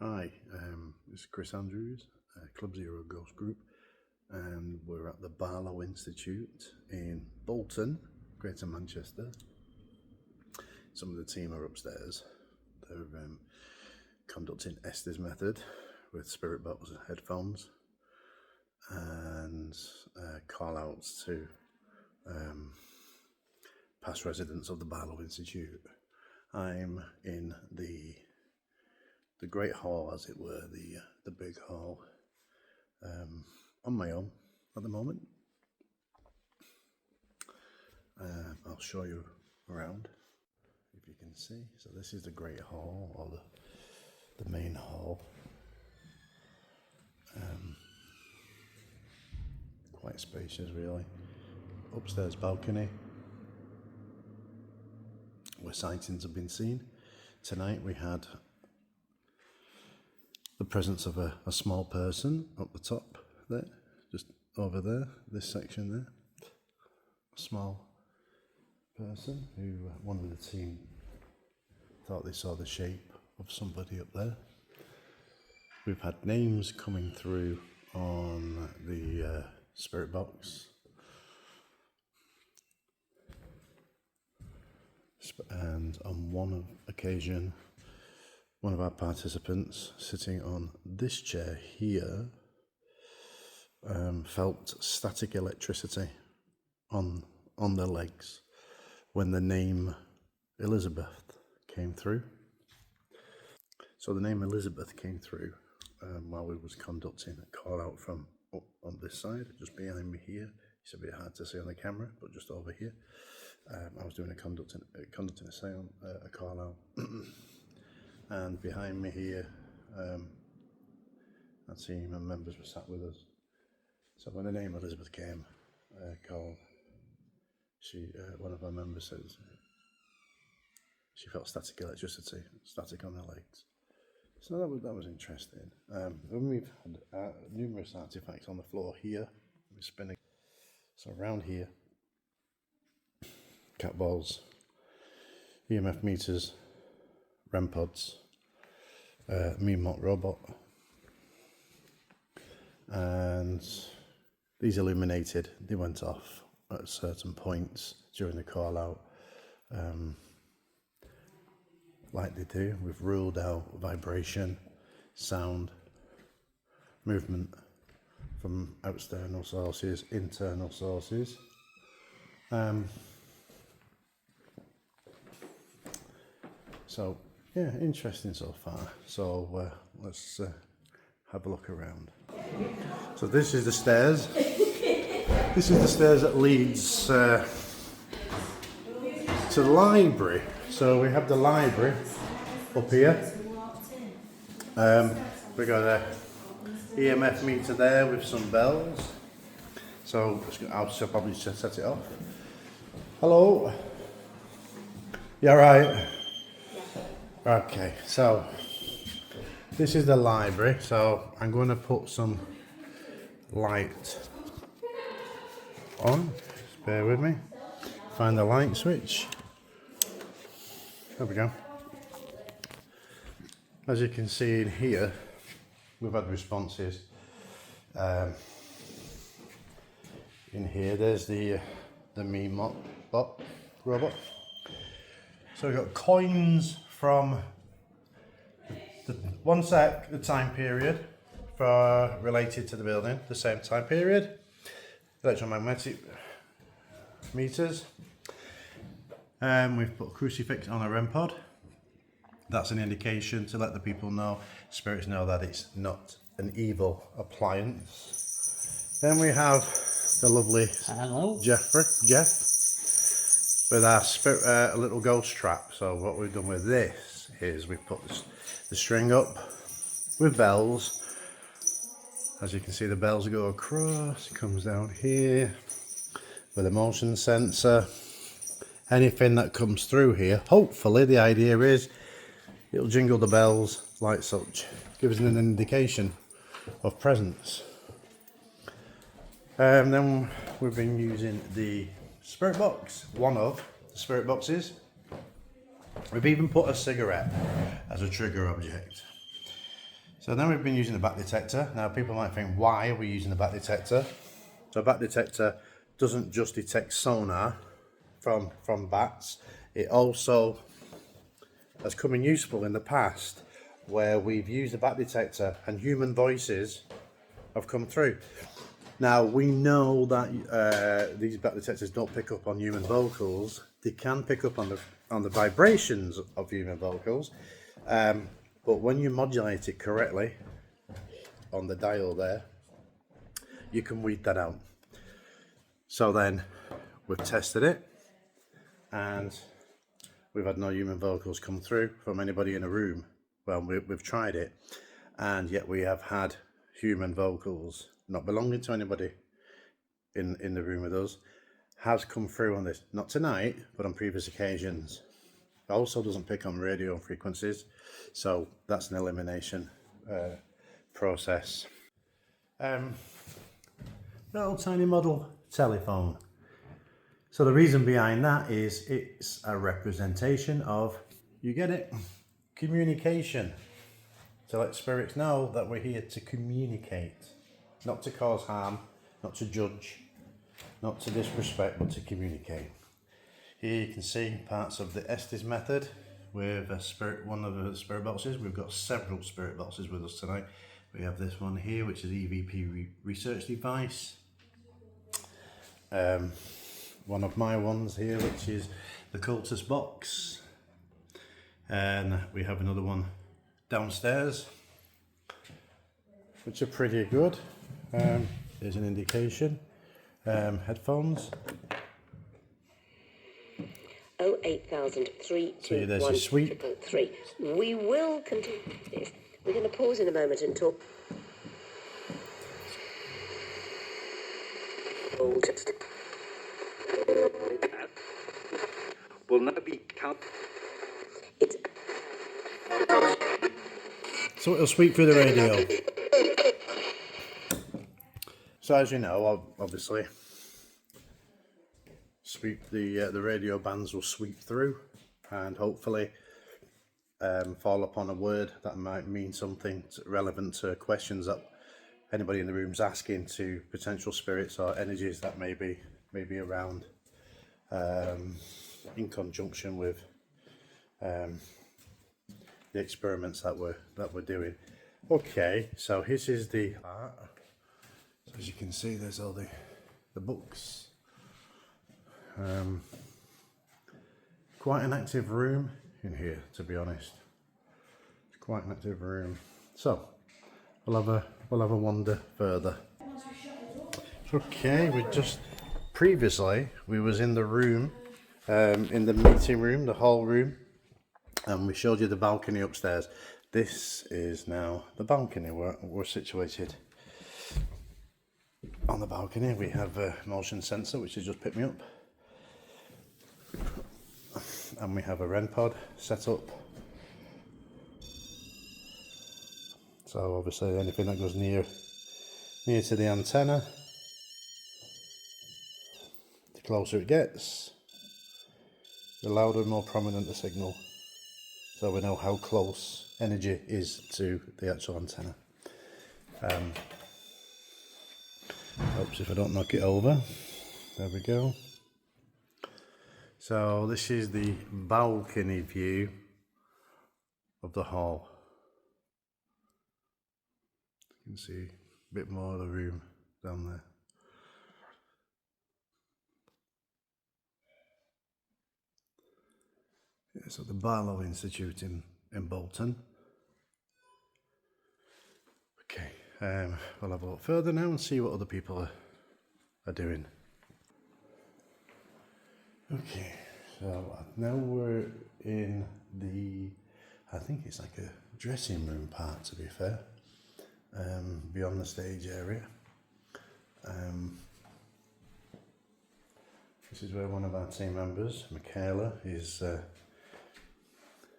Hi, this is Chris Andrews, Club Zero Ghost Group, and we're at the Barlow Institute in Bolton, Greater Manchester. Some of the team are upstairs. They're conducting Esther's method with spirit box headphones and call outs to past residents of the Barlow Institute. I'm in the Great Hall, as it were, the big hall, on my own at the moment. I'll show you around if you can see. So this is the Great Hall, or the main hall. Quite spacious, really. Upstairs balcony where sightings have been seen. Tonight we had the presence of a small person up the top there, just over there, this section there. A small person who one of the team thought they saw the shape of somebody up there. We've had names coming through on the spirit box. And on one occasion, one of our participants sitting on this chair here felt static electricity on their legs when the name Elizabeth came through. So the name Elizabeth came through while we was conducting a call out from up on this side, just behind me here. It's a bit hard to see on the camera, but just over here. I was doing conducting a sound, a call out. And behind me here, our team and members were sat with us. So when the name Elizabeth came, called, one of our members says she felt static electricity, static on her legs. So that was interesting. Then we've had numerous artifacts on the floor here. We're spinning. So around here, cat balls, EMF meters, REM pods, Meemot robot, and these illuminated. They went off at certain points during the call out, like they do. We've ruled out vibration, sound, movement from external sources, internal sources. So yeah, interesting so far. So let's have a look around. So this is the stairs. This is the stairs that leads to the library. So we have the library up here. We got a EMF meter there with some bells. So I'll probably set it off. Hello. You all right? Okay, so this is the library, so I'm going to put some light on. Just bear with me. Find the light switch. There we go. As you can see in here, we've had responses. In here, there's the Meemot robot. So we've got coins from the time period related to the building, the same time period, electromagnetic meters. We've put a crucifix on a REM pod. That's an indication to let the people know, spirits know, that it's not an evil appliance. Then we have the lovely Jeff with our a little ghost trap. So what we've done with this is we've put the string up with bells. As you can see, the bells go across, it comes down here with a motion sensor. Anything that comes through here, hopefully the idea is it'll jingle the bells like such, give us an indication of presence. Then we've been using the spirit box, one of the spirit boxes. We've even put a cigarette as a trigger object. So then we've been using the back detector. Now people might think, why are we using the back detector? So a back detector doesn't just detect sonar from bats. It also has come in useful in the past where we've used a back detector and human voices have come through. Now we know that these back detectors don't pick up on human vocals. They can pick up on the vibrations of human vocals, but when you modulate it correctly on the dial there, you can weed that out. So then we've tested it, and we've had no human vocals come through from anybody in a room. Well, we've tried it, and yet we have had human vocals not belonging to anybody in the room with us has come through on this. Not tonight, but on previous occasions. It also doesn't pick on radio frequencies, so that's an elimination process. Little tiny model telephone. So the reason behind that is it's a representation of, you get it, communication. To let spirits know that we're here to communicate, not to cause harm, not to judge, not to disrespect, but to communicate. Here you can see parts of the Estes method with one of the spirit boxes. We've got several spirit boxes with us tonight. We have this one here, which is EVP research device. One of my ones here, which is the cultist box. And we have another one downstairs, which are pretty good. There's an indication. Headphones. 08003 So there's your sweep. We will continue this. We're going to pause in a moment and talk. Will now be count. So it'll sweep through the radio. So as you know, obviously, the radio bands will sweep through, and hopefully fall upon a word that might mean something relevant to questions that anybody in the room's asking to potential spirits or energies that may be around, in conjunction with the experiments that we're doing. Okay, so this is the art. So as you can see, there's all the books. Quite an active room in here, to be honest. It's quite an active room. So we'll have a wander further. Okay, previously we was in the room, in the meeting room, the hall room, and we showed you the balcony upstairs. This is now the balcony where we're situated. On the balcony we have a motion sensor which has just picked me up, and we have a REM pod set up. So obviously anything that goes near to the antenna, the closer it gets, the louder and more prominent the signal. So we know how close energy is to the actual antenna. Oops, if I don't knock it over. There we go. So this is the balcony view of the hall. You can see a bit more of the room down there. Yeah, so the Barlow Institute in Bolton. Okay, we'll have a look further now and see what other people are doing. Okay, so now we're in I think it's like a dressing room part, to be fair, beyond the stage area. This is where one of our team members, Michaela, is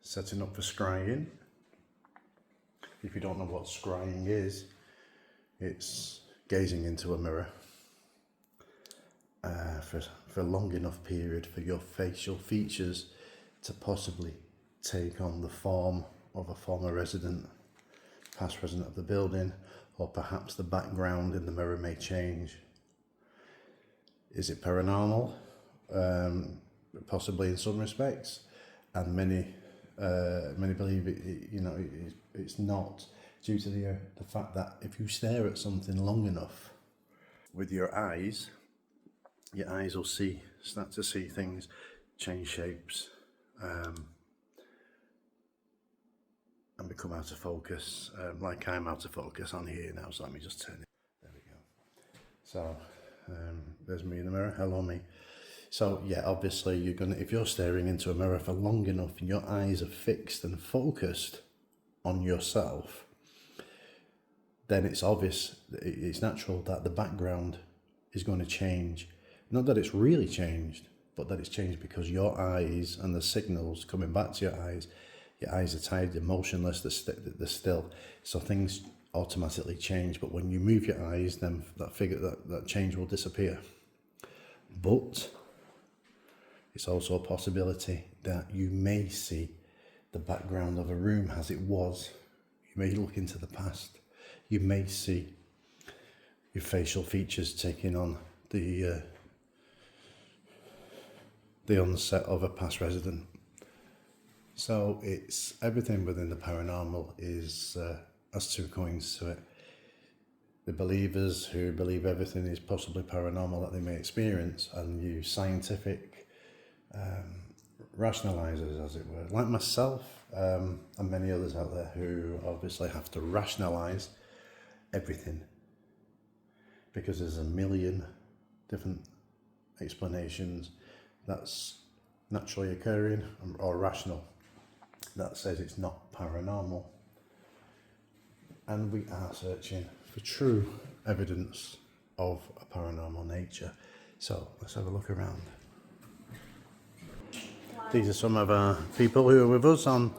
setting up for scrying. If you don't know what scrying is, it's gazing into a mirror for a long enough period for your facial features to possibly take on the form of a former resident past resident of the building, or perhaps the background in the mirror may change. Is it paranormal? Possibly in some respects, and many believe it's not, due to the fact that if you stare at something long enough with your eyes will start to see things change shapes, and become out of focus, like I'm out of focus on here now, so let me just turn it. There we go. So there's me in the mirror. Hello, me. So yeah, obviously if you're staring into a mirror for long enough and your eyes are fixed and focused on yourself, then it's obvious, it's natural that the background is going to change. Not that it's really changed, but that it's changed because your eyes and the signals coming back to your eyes are tired, they're motionless, they're still. So things automatically change, but when you move your eyes, then that change will disappear. But it's also a possibility that you may see the background of a room as it was. You may look into the past. You may see your facial features taking on the onset of a past resident. So it's everything within the paranormal has two coins to it. The believers who believe everything is possibly paranormal that they may experience, and you scientific rationalizers, as it were, like myself, and many others out there who obviously have to rationalize everything because there's a million different explanations that's naturally occurring or rational that says it's not paranormal. And we are searching for true evidence of a paranormal nature. So let's have a look around. These are some of our people who are with us on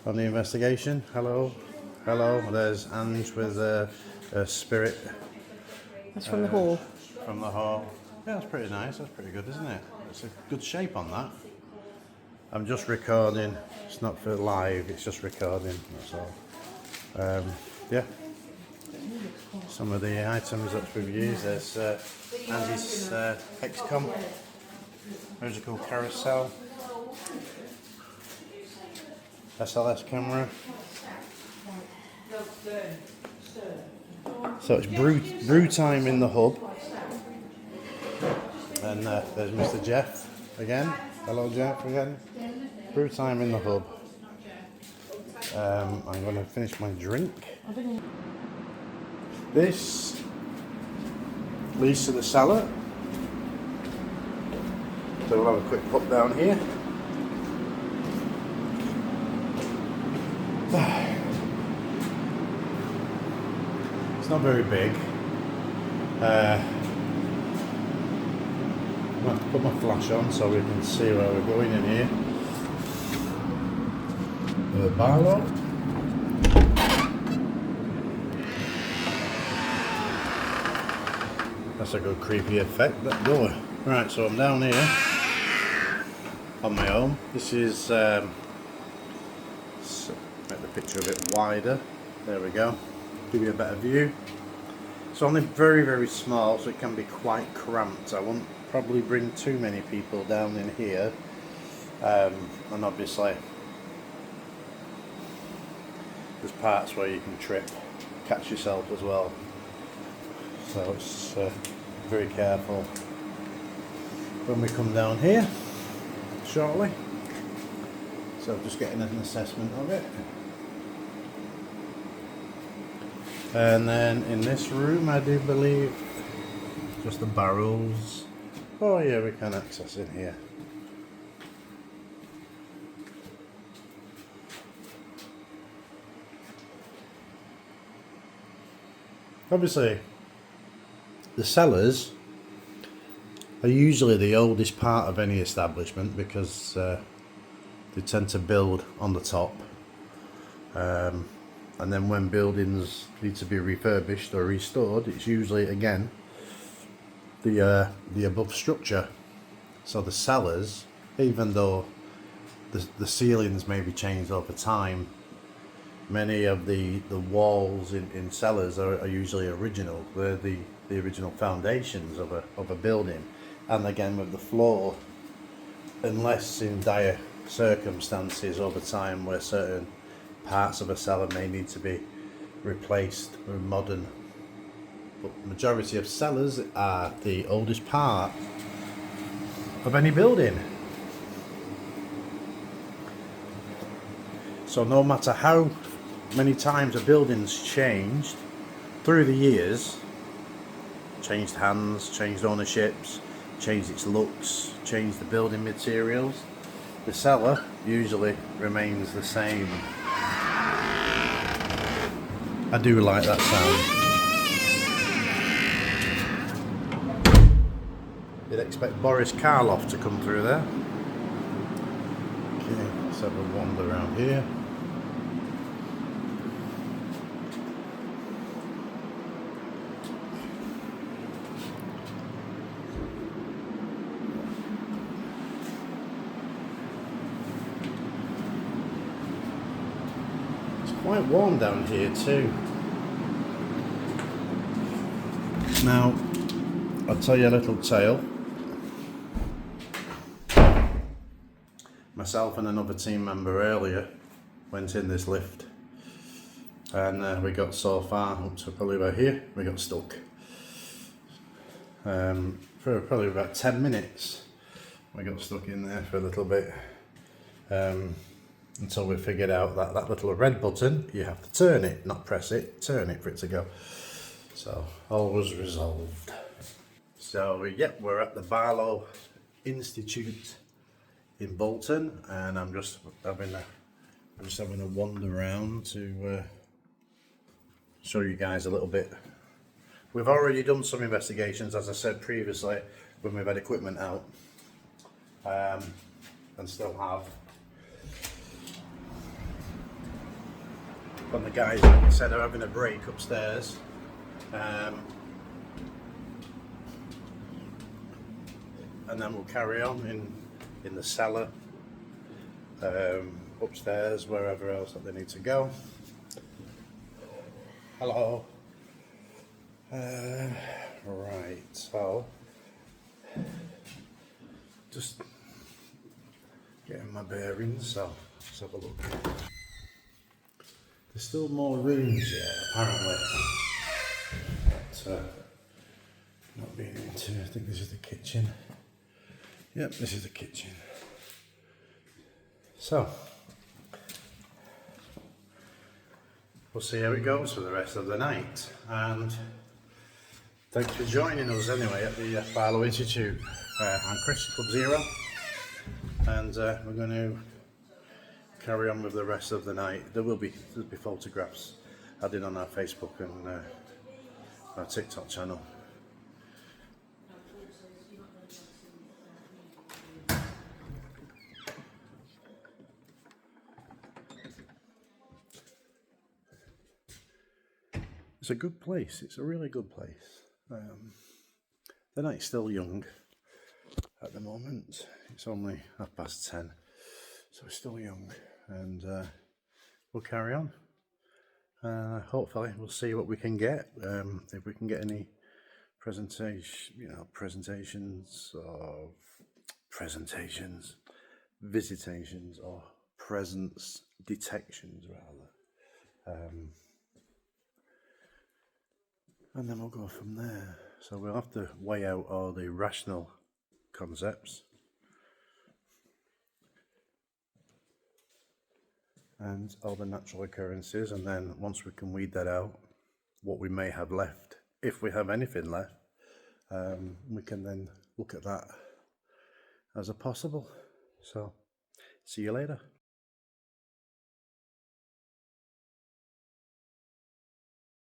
the investigation. Hello. There's Ange with a spirit. That's from the hall. From the hall. Yeah, that's pretty nice. That's pretty good, isn't it? It's a good shape on that. I'm just recording. It's not for live. It's just recording. That's all. Yeah. Some of the items that we've used. There's Andy's XCOM musical carousel. SLS camera. So it's brew time in the hub. And there's Mr. Jeff again. Hello, Jeff again. Brew time in the hub. I'm going to finish my drink. This leads to the cellar. So we'll have a quick pop down here. It's not very big. I'm going to put my flash on so we can see where we're going in here. Barlow. That's a good creepy effect, that door. Right, so I'm down here on my own. This is make the picture a bit wider. There we go. Give you a better view. It's only very, very small, so it can be quite cramped. I won't probably bring too many people down in here, and obviously there's parts where you can trip, catch yourself as well. So it's very careful when we come down here shortly. So just getting an assessment of it. And then in this room, I do believe just the barrels. Oh yeah, we can access in here. Obviously, the cellars are usually the oldest part of any establishment because they tend to build on the top. And then when buildings need to be refurbished or restored, it's usually, again, the above structure. So the cellars, even though the ceilings may be changed over time, Many of the walls in cellars are usually original. They're the original foundations of a building. And again with the floor, unless in dire circumstances over time where certain parts of a cellar may need to be replaced with modern. But the majority of cellars are the oldest part of any building. So no matter how many times a building's changed through the years, changed hands, changed ownerships, changed its looks, changed the building materials, the cellar usually remains the same. I do like that sound. You'd expect Boris Karloff to come through there. Okay, let's have a wander around here. Quite warm down here too. Now, I'll tell you a little tale. Myself and another team member earlier went in this lift, and we got so far up to probably about here, we got stuck. For probably about 10 minutes, we got stuck in there for a little bit. Until we figured out that that little red button, you have to turn it, not press it, turn it for it to go. So, all was resolved. So, yep, we're at the Barlow Institute in Bolton, and I'm just having a wander around to show you guys a little bit. We've already done some investigations, as I said previously, when we've had equipment out, and still have. When the guys, like I said, are having a break upstairs. And then we'll carry on in the cellar, upstairs, wherever else that they need to go. Hello. Right, so just getting my bearings, so let's have a look. There's still more rooms yet, apparently. But not being into, I think this is the kitchen. Yep, this is the kitchen. So, we'll see how it goes for the rest of the night. And thanks for joining us anyway at the Barlow Institute. I'm Chris, Club Zero. And we're going to carry on with the rest of the night. There'll be photographs added on our Facebook and our TikTok channel. It's a good place. It's a really good place. The night's still young at the moment. It's only 10:30, so it's still young, and we'll carry on. Hopefully, we'll see what we can get. If we can get any visitations, or presence detections rather. And then we'll go from there. So we'll have to weigh out all the rational concepts and all the natural occurrences, and then once we can weed that out, what we may have left, if we have anything left, we can then look at that as a possible. So, see you later.